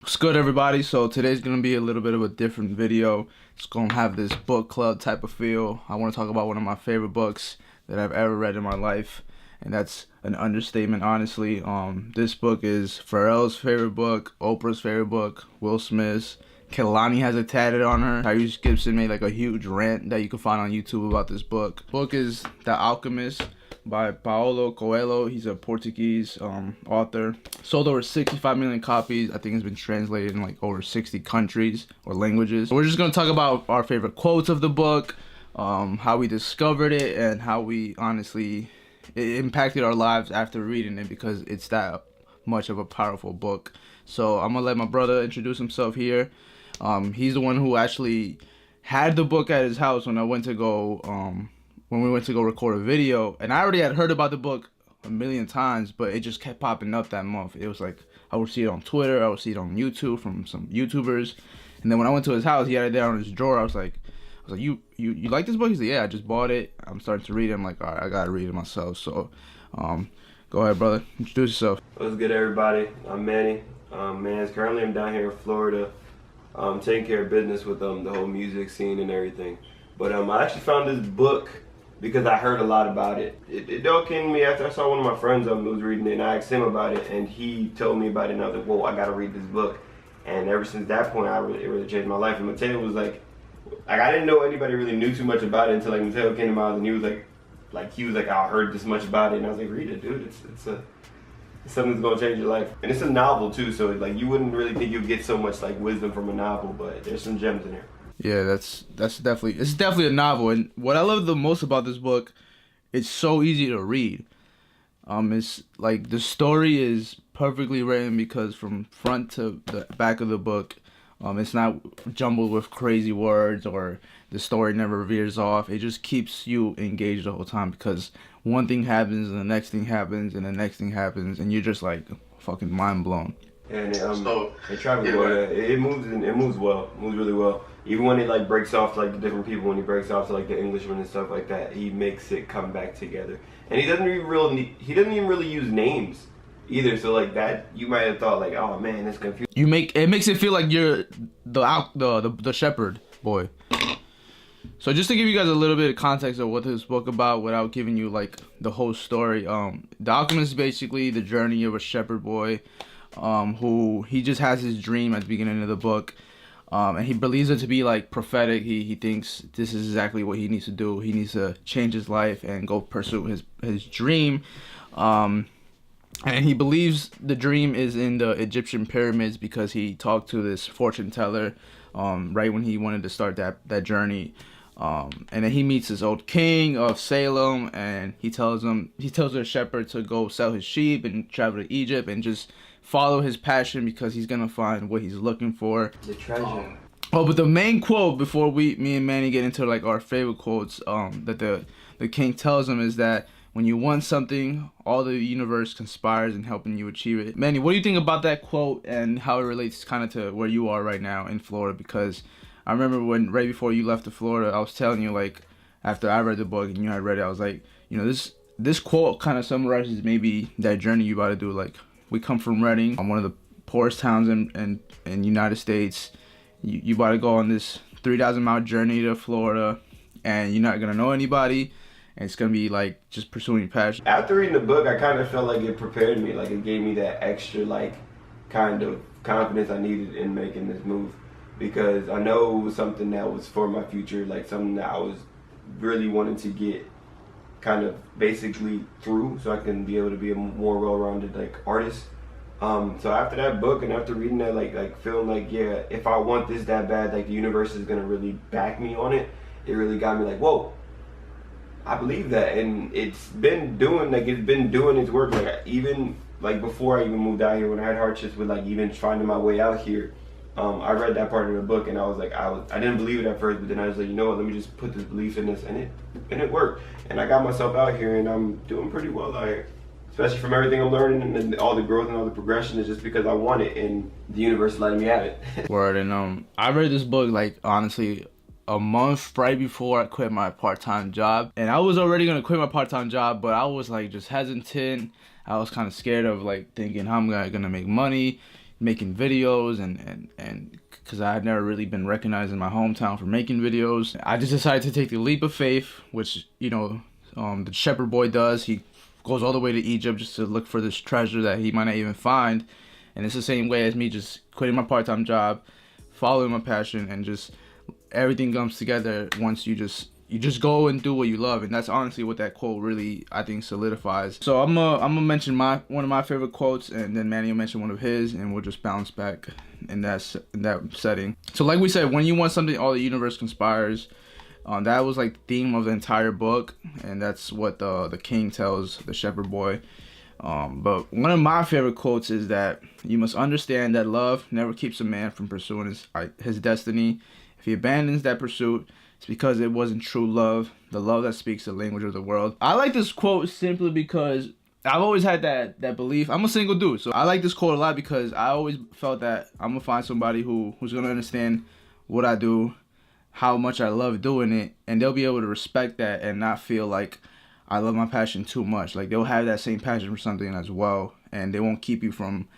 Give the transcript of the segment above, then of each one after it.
What's good, everybody? So today's gonna be a little bit of a different video. It's gonna have this book club type of feel. I want to talk about one of my favorite books that I've ever read in my life, and that's an understatement, honestly. This book is Pharrell's favorite book, Oprah's favorite book, Will Smith's. Kehlani has it tatted on her. Tyrese Gibson made like a huge rant that you can find on YouTube about this book. The book is The Alchemist by Paulo Coelho. He's a Portuguese author. Sold over 65 million copies. I think it's been translated in like over 60 countries or languages. We're just gonna talk about our favorite quotes of the book, how we discovered it, and how we honestly it impacted our lives after reading it, because it's that much of a powerful book. So I'm gonna let my brother introduce himself here. He's the one who actually had the book at his house when I went to go when we went to go record a video, and I already had heard about the book a million times, but it just kept popping up that month. It was like I would see it on Twitter, I would see it on YouTube from some YouTubers, and then when I went to his house, he had it there on his drawer. I was like, you like this book? He's like, yeah, I just bought it. I'm starting to read it. I'm like, all right, I gotta read it myself. So, go ahead, brother. Introduce yourself. What's good, everybody? I'm Manny. Currently I'm down here in Florida, taking care of business with the whole music scene and everything. But I actually found this book because I heard a lot about it. It all came to me after I saw one of my friends who was reading it, and I asked him about it, and he told me about it, and I was like, whoa, I gotta read this book. And ever since that point, it really changed my life. And Mateo was like I didn't know anybody really knew too much about it until like Mateo came to my house, and he was like, I heard this much about it, and I was like, read it, dude. It's something that's gonna change your life. And it's a novel too, so like you wouldn't really think you'd get so much like wisdom from a novel, but there's some gems in there. Yeah, it's definitely a novel, and what I love the most about this book, it's so easy to read. It's like the story is perfectly written, because from front to the back of the book, it's not jumbled with crazy words, or the story never veers off. It just keeps you engaged the whole time, because one thing happens and the next thing happens and the next thing happens, and you're just like fucking mind blown. And it travels well. Yeah, it moves well. It moves really well. Even when it like breaks off to like the different people, when he breaks off to like the Englishman and stuff like that, he makes it come back together. And he doesn't even really use names either. So like that, you might have thought like, oh man, that's confusing. It makes it feel like you're the shepherd boy. So just to give you guys a little bit of context of what this book about, without giving you like the whole story, The Alchemist is basically the journey of a shepherd boy, who he just has his dream at the beginning of the book, and he believes it to be like prophetic. He thinks this is exactly what he needs to do. He needs to change his life and go pursue his dream, and he believes the dream is in the Egyptian pyramids, because he talked to this fortune teller right when he wanted to start that journey. And then he meets this old king of Salem, and he tells the shepherd to go sell his sheep and travel to Egypt and just follow his passion, because he's gonna find what he's looking for, the treasure. But the main quote, before me and Manny get into like our favorite quotes, that the king tells him, is that when you want something, all the universe conspires in helping you achieve it. Manny, what do you think about that quote and how it relates kind of to where you are right now in Florida? Because I remember when right before you left to Florida, I was telling you, like, after I read the book and you had read it, I was like, this quote kind of summarizes maybe that journey you about to do. Like, we come from Reading, one of the poorest towns in United States. You about to go on this 3,000-mile journey to Florida, and you're not gonna know anybody, and it's gonna be like just pursuing your passion. After reading the book, I kind of felt like it prepared me, like it gave me that extra like kind of confidence I needed in making this move, because I know it was something that was for my future, like something that I was really wanting to get kind of basically through, so I can be able to be a more well-rounded like artist. So after that book and after reading that, like feeling like, yeah, if I want this that bad, like the universe is gonna really back me on it. It really got me like, whoa, I believe that, and it's been doing its work. Like even like before I even moved out here, when I had hardships with like even finding my way out here, I read that part of the book, and I was like, I didn't believe it at first, but then I was like, you know what, let me just put this belief in this, and it worked, and I got myself out here, and I'm doing pretty well out here, especially from everything I'm learning and all the growth and all the progression is just because I want it, and the universe letting me have it. Word. And I read this book like honestly a month right before I quit my part-time job, and I was already gonna quit my part-time job, but I was like just hesitant. I was kind of scared of like thinking how I'm gonna make money making videos and because I had never really been recognized in my hometown for making videos. I just decided to take the leap of faith, which, you know, the shepherd boy does. He goes all the way to Egypt just to look for this treasure that he might not even find. And it's the same way as me just quitting my part-time job, following my passion, and just everything comes together once you just go and do what you love. And that's honestly what that quote really, I think, solidifies. So I'm gonna mention one of my favorite quotes, and then Manny will mention one of his, and we'll just bounce back in that setting. So like we said, when you want something, all the universe conspires. That was like the theme of the entire book, and that's what the king tells the shepherd boy. But one of my favorite quotes is that you must understand that love never keeps a man from pursuing his destiny. If he abandons that pursuit, it's because it wasn't true love, the love that speaks the language of the world. I like this quote simply because I've always had that belief. I'm a single dude, so I like this quote a lot because I always felt that I'm gonna find somebody who's gonna understand what I do, how much I love doing it, and they'll be able to respect that and not feel like I love my passion too much. Like, they'll have that same passion for something as well, and they won't keep you from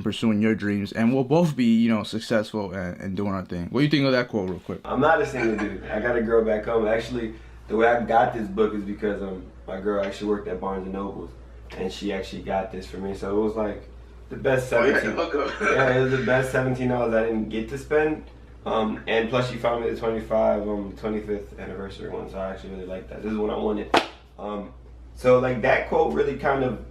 pursuing your dreams, and we'll both be, you know, successful and doing our thing. What do you think of that quote real quick? I'm not a single dude. I got a girl back home. Actually, the way I got this book is because my girl actually worked at Barnes & Nobles, and she actually got this for me. So it was like the best yeah, it was the best $17 I didn't get to spend. And plus she found me the 25th anniversary one, so I actually really like that. This is what I wanted. So like that quote really kind of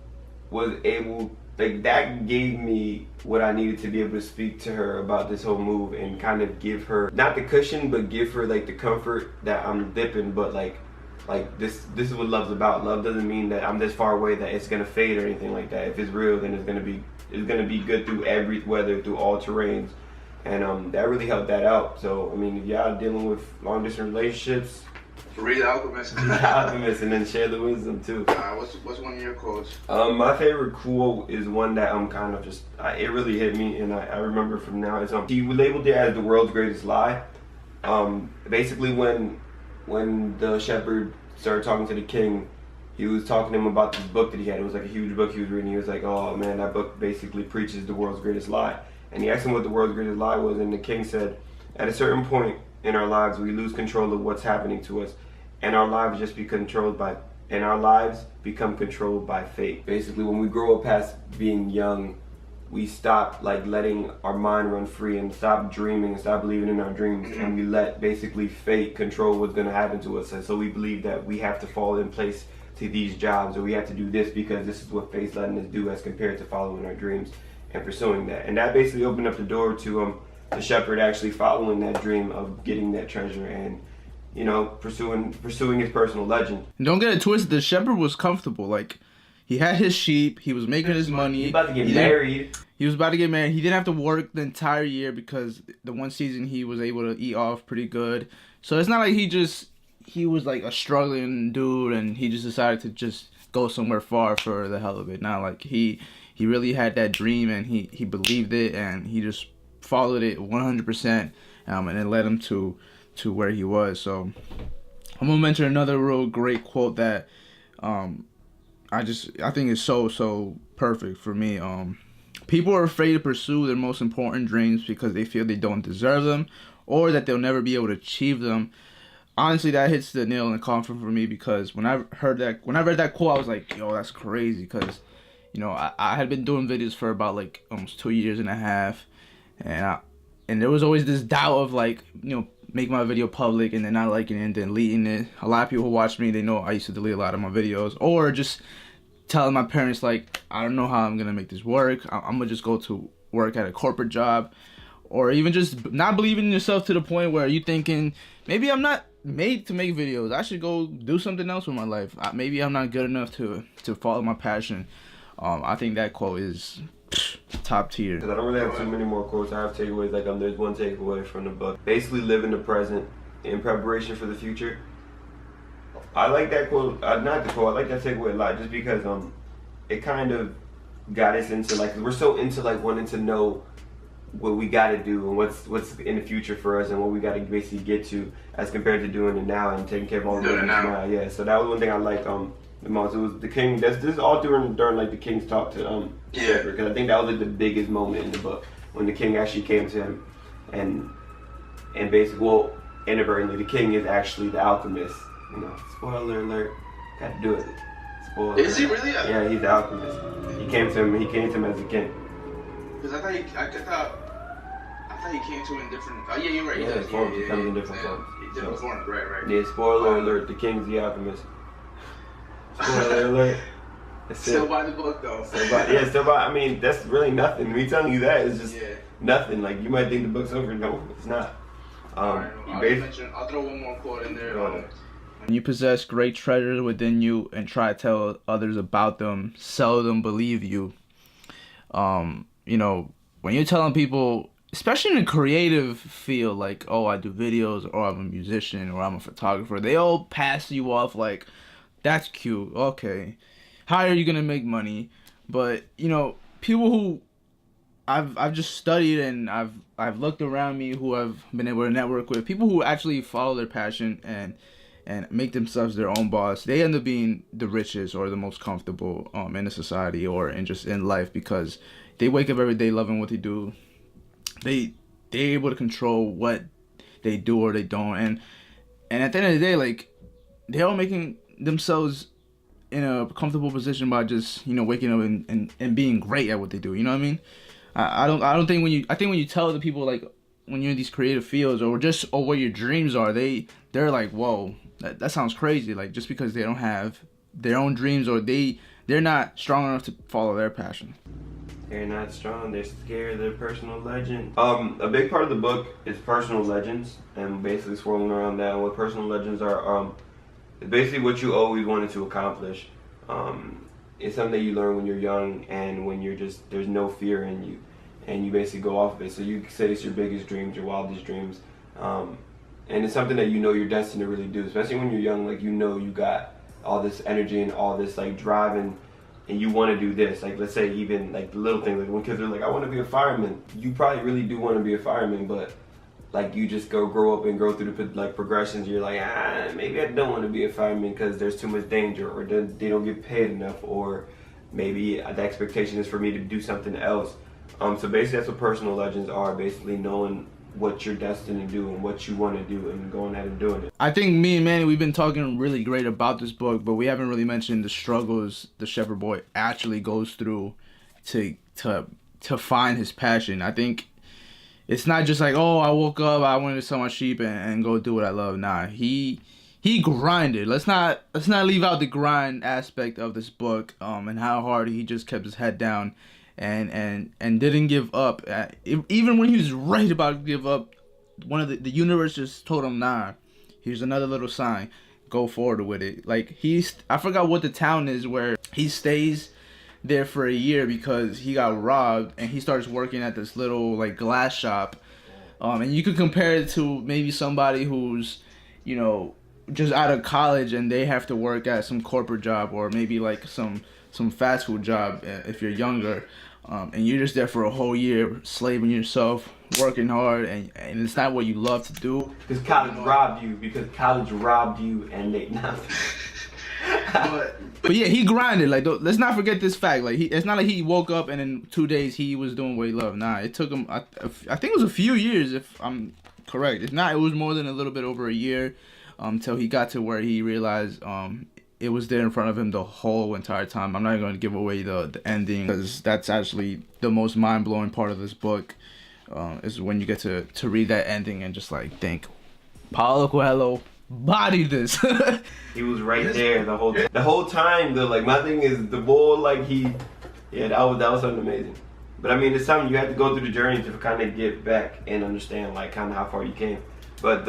was able, like that gave me what I needed to be able to speak to her about this whole move and kind of give her, not the cushion, but give her like the comfort that I'm dipping, but like this is what love's about. Love doesn't mean that I'm this far away that it's gonna fade or anything like that. If it's real, then it's gonna be good through every weather, through all terrains. And that really helped that out. So I mean, if y'all dealing with long distance relationships, read Alchemist. Alchemist, and then share the wisdom too. What's one of your quotes? My favorite quote is one that I'm kind of just, it really hit me, and I remember from now. Is he labeled it as the world's greatest lie. Basically, when the shepherd started talking to the king, he was talking to him about this book that he had. It was like a huge book he was reading. He was like, "Oh man, that book basically preaches the world's greatest lie." And he asked him what the world's greatest lie was, and the king said, "At a certain point in our lives, we lose control of what's happening to us, and our lives become controlled by fate." Basically, when we grow up past being young, we stop like letting our mind run free and stop dreaming and stop believing in our dreams, and we let basically fate control what's going to happen to us. And so we believe that we have to fall in place to these jobs, or we have to do this because this is what fate's letting us do, as compared to following our dreams and pursuing that. And that basically opened up the door to the shepherd actually following that dream of getting that treasure and, you know, pursuing his personal legend. And don't get it twisted, the shepherd was comfortable. Like, he had his sheep, he was making his money. He was about to get married. He was about to get married. He didn't have to work the entire year because the one season he was able to eat off pretty good. So it's not like he was like a struggling dude and he just decided to just go somewhere far for the hell of it. Not like he really had that dream and he believed it and he just followed it 100%, and it led him to where he was. So I'm gonna mention another real great quote that I think is so perfect for me. People are afraid to pursue their most important dreams because they feel they don't deserve them or that they'll never be able to achieve them. Honestly, that hits the nail in the coffin for me, because when I read that quote, I was like, yo, that's crazy. Because, you know, I had been doing videos for about like almost 2.5 years, and there was always this doubt of like, you know, make my video public and then not liking it and then deleting it. A lot of people who watch me, they know I used to delete a lot of my videos, or just telling my parents like, I don't know how I'm gonna make this work. I'm gonna just go to work at a corporate job, or even just not believing in yourself to the point where you thinking, maybe I'm not made to make videos. I should go do something else with my life. Maybe I'm not good enough to follow my passion. I think that quote is top tier. Because I don't really have too many more quotes. I have takeaways. Like there's one takeaway from the book. Basically, live in the present in preparation for the future. I like that quote. Not the quote. I like that takeaway a lot, just because it kind of got us into like, we're so into like wanting to know what we got to do and what's in the future for us and what we got to basically get to, as compared to doing it now and taking care of all the things now. Yeah. So that was one thing I liked the most. It was the king. This is all during like the king's talk to Shepherd, because I think that was like the biggest moment in the book, when the king actually came to him, and basically, well, inadvertently, the king is actually the alchemist. You know, spoiler alert. Got to do it. Spoiler. Is he really? Yeah, he's the alchemist. He came to him. He came to him as a king. Because I thought he came to him in different. Oh yeah, you're right. Yeah, his forms comes in different forms. Different forms, right. Yeah, spoiler alert. The king's the alchemist. Spoiler alert. Still buy the book though. Still buy. I mean, that's really nothing. Me telling you that is just nothing. Like you might think the book's over. No, it's not. I'll throw one more quote in there. When you possess great treasures within you and try to tell others about them, seldom believe you. You know, when you're telling people, especially in a creative field, like, oh, I do videos, or I'm a musician, or I'm a photographer, they all pass you off like, that's cute, okay. How are you gonna make money? But, you know, people who I've just studied and I've looked around me who I've been able to network with, people who actually follow their passion and make themselves their own boss, they end up being the richest or the most comfortable in a society or just in life, because they wake up every day loving what they do. They're able to control what they do or they don't, and at the end of the day, like, they're all making themselves in a comfortable position by just, you know, waking up and being great at what they do. You know what I mean? I don't think when you tell the people, like, when you're in these creative fields or what your dreams are, they're like, whoa, that sounds crazy. Like, just because they don't have their own dreams or they're not strong enough to follow their passion. They're not strong. They're scared of their personal legend. A big part of the book is personal legends, and basically swirling around that. And what personal legends are, it's basically what you always wanted to accomplish. It's something that you learn when you're young, and when you're just, there's no fear in you, and you basically go off of it. So you say it's your biggest dreams, your wildest dreams, and it's something that you know you're destined to really do. Especially when you're young, like, you know you got all this energy and all this, like, drive, and you want to do this. Like, let's say even like the little thing, like when kids are like, I want to be a fireman. You probably really do want to be a fireman, but like, you just grow up and go through the, like, progressions. You're like, maybe I don't want to be a fireman because there's too much danger, or they don't get paid enough, or maybe the expectation is for me to do something else. So basically that's what personal legends are, basically knowing what you're destined to do and what you want to do and going ahead and doing it. I think me and Manny, we've been talking really great about this book, but we haven't really mentioned the struggles the shepherd boy actually goes through to find his passion. I think it's not just like, oh, I woke up, I wanted to sell my sheep and go do what I love. Nah, he grinded. Let's not leave out the grind aspect of this book, and how hard he just kept his head down and didn't give up. Even when he was right about to give up, one of the universe just told him, nah, here's another little sign, go forward with it. Like, I forgot what the town is where he stays there for a year because he got robbed, and he starts working at this little, like, glass shop, and you could compare it to maybe somebody who's, you know, just out of college and they have to work at some corporate job, or maybe like some fast food job if you're younger, and you're just there for a whole year slaving yourself, working hard, and it's not what you love to do. Because college robbed you, and they nothing. But yeah, he grinded. Like, let's not forget this fact. Like, it's not like he woke up and in 2 days he was doing what he loved. Nah, it took him, I think it was a few years, if I'm correct. If not, it was more than a little bit over a year, till he got to where he realized it was there in front of him the whole entire time. I'm not going to give away the ending, because that's actually the most mind-blowing part of this book, is when you get to read that ending and just like think, Paulo Coelho bodied this. He was right there the whole time. Though, like, my thing is the bull, like, that was something amazing. But I mean, it's something you have to go through the journey to kind of get back and understand, like, kind of how far you came. But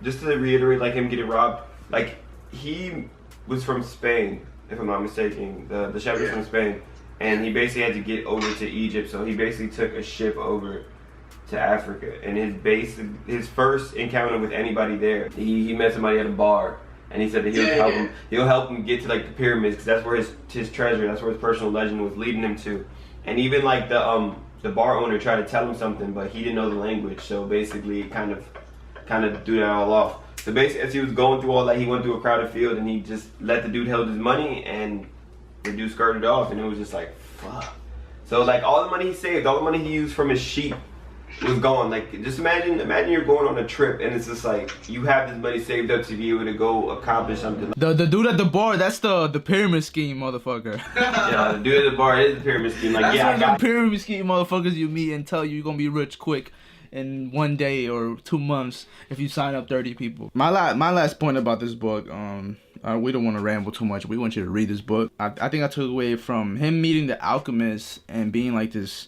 just to reiterate, like, him getting robbed, like, he was from Spain, if I'm not mistaken. The shepherd's from Spain, and he basically had to get over to Egypt. So he basically took a ship over to Africa, and his first encounter with anybody there, he met somebody at a bar, and he said that he'll help him get to, like, the pyramids, because that's where his treasure, that's where his personal legend was leading him to. And even, like, the bar owner tried to tell him something, but he didn't know the language, so basically kind of threw that all off. So basically, as he was going through all that, he went through a crowded field, and he just let the dude hold his money, and the dude skirted off, and it was just like, fuck. So like all the money he saved, all the money he used from his sheep was gone. Like just imagine you're going on a trip and it's just like you have this money saved up to be able to go accomplish something. The dude at the bar, that's the pyramid scheme, motherfucker. Yeah, the dude at the bar is the pyramid scheme. Like, that's yeah, one of the pyramid scheme motherfuckers you meet and tell you you're gonna be rich quick in 1 day or 2 months if you sign up 30 people. My last point about this book, we don't want to ramble too much. We want you to read this book. I think I took away from him meeting the alchemist and being like this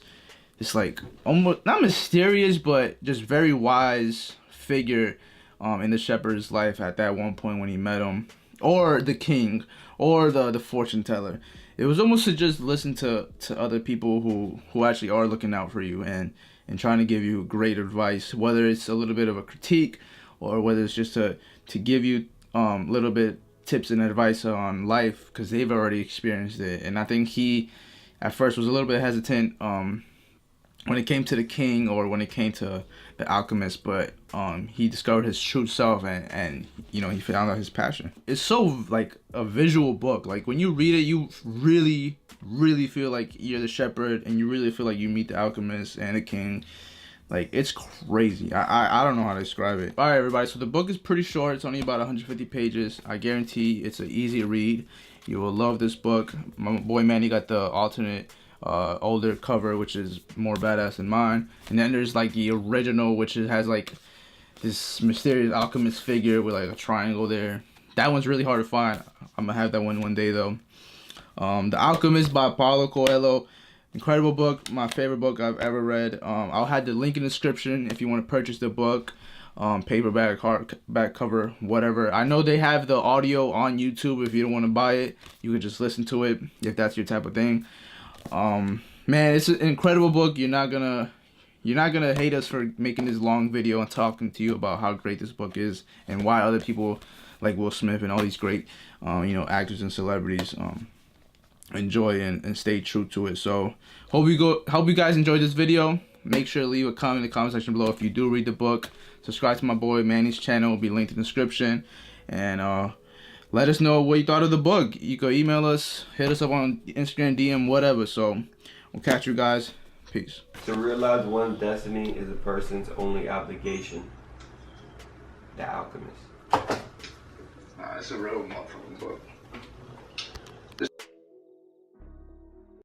like almost not mysterious but just very wise figure in the shepherd's life at that one point when he met him, or the king, or the fortune teller. It was almost to just listen to other people who actually are looking out for you and trying to give you great advice, whether it's a little bit of a critique or whether it's just to give you little bit tips and advice on life because they've already experienced it. And I think he at first was a little bit hesitant when it came to the king or when it came to the alchemist, but he discovered his true self and you know, he found out his passion. It's so like a visual book. Like when you read it, you really feel like you're the shepherd and you really feel like you meet the alchemist and the king. Like it's crazy. I don't know how to describe it. All right, everybody, so the book is pretty short. It's only about 150 pages. I guarantee it's an easy read. You will love this book. My boy Manny got the alternate older cover, which is more badass than mine, and then there's like the original, which has like this mysterious alchemist figure with like a triangle there. That one's really hard to find. I'm gonna have that one day though. The Alchemist by Paulo Coelho, incredible book, my favorite book I've ever read. I'll have the link in the description if you want to purchase the book, paperback, hardback cover, whatever. I know they have the audio on YouTube. If you don't want to buy it, you can just listen to it if that's your type of thing. Man, it's an incredible book. You're not gonna hate us for making this long video and talking to you about how great this book is and why other people like Will Smith and all these great you know, actors and celebrities enjoy and stay true to it. So hope you guys enjoyed this video. Make sure to leave a comment in the comment section below if you do read the book. Subscribe to my boy Manny's channel, will be linked in the description, and let us know what you thought of the book. You can email us, hit us up on Instagram, DM, whatever. So we'll catch you guys. Peace. To realize one's destiny is a person's only obligation. The Alchemist. It's a real motherfucking book.